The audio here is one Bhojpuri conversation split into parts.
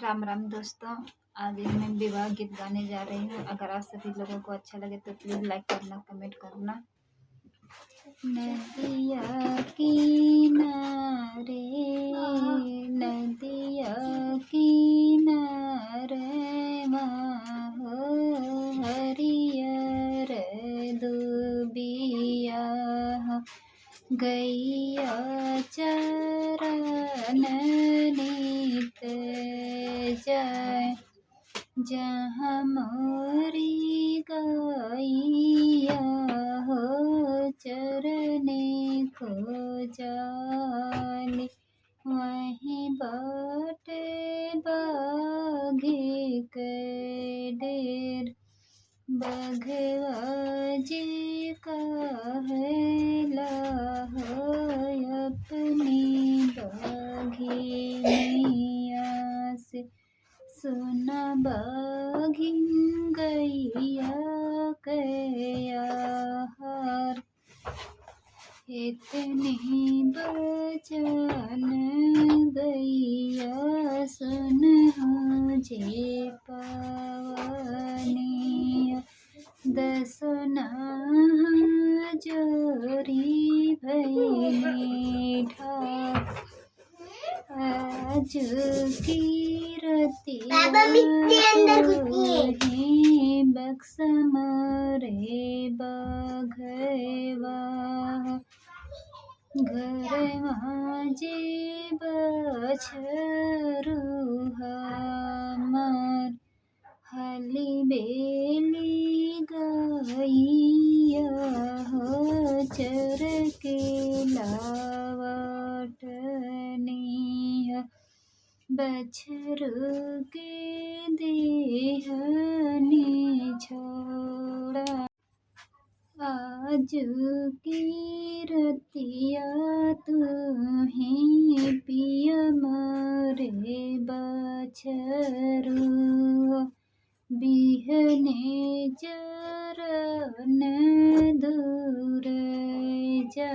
राम राम दोस्तों। आज मैं विवाह गीत गाने जा रही हूँ। अगर आप सभी लोगों को अच्छा लगे तो प्लीज़ लाइक करना, कमेंट करना। नदिया किनारे, नदिया किनारे हरियर दुबिया गैया चरण नित जाय, जहाँ मोरी गैया हो चरने को जाने, वहीं बाटे बाघी के डेर, बघवा जी कहेला हो अपनी बाघिनिया से, सुना बाघिन गैया के आहार, इतनी बचन गैया सुन जे पावनिया, दसना जोरी भैनी ठाक, आज की रतिया ही बक्स मरे बघवा, घर माजे बछरू हमार, हाली बेली गैया हो चर के लावटनिया, बछरू के देहनी छोड़ा, आज की रतिया तू ही पिया मारे बछरू, बिहने चरण दूर जा,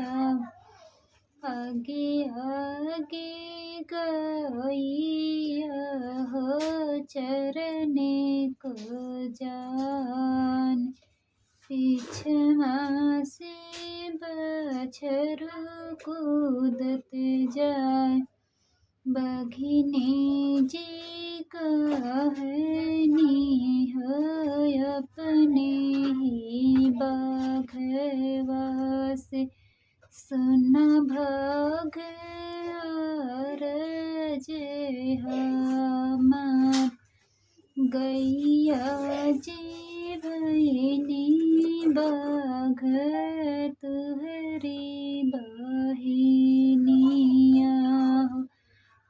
आगे आगे गैया हो चरने को जान, पीछवा से बछरू कूदत जाए, बघिनी जी कहनी हो अपने ही बाघवा से, सुना भाग जे हमार, गैया जी भैनी बाघ तुहरी बहिनिया,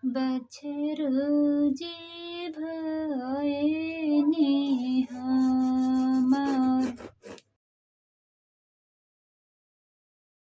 बछरू जी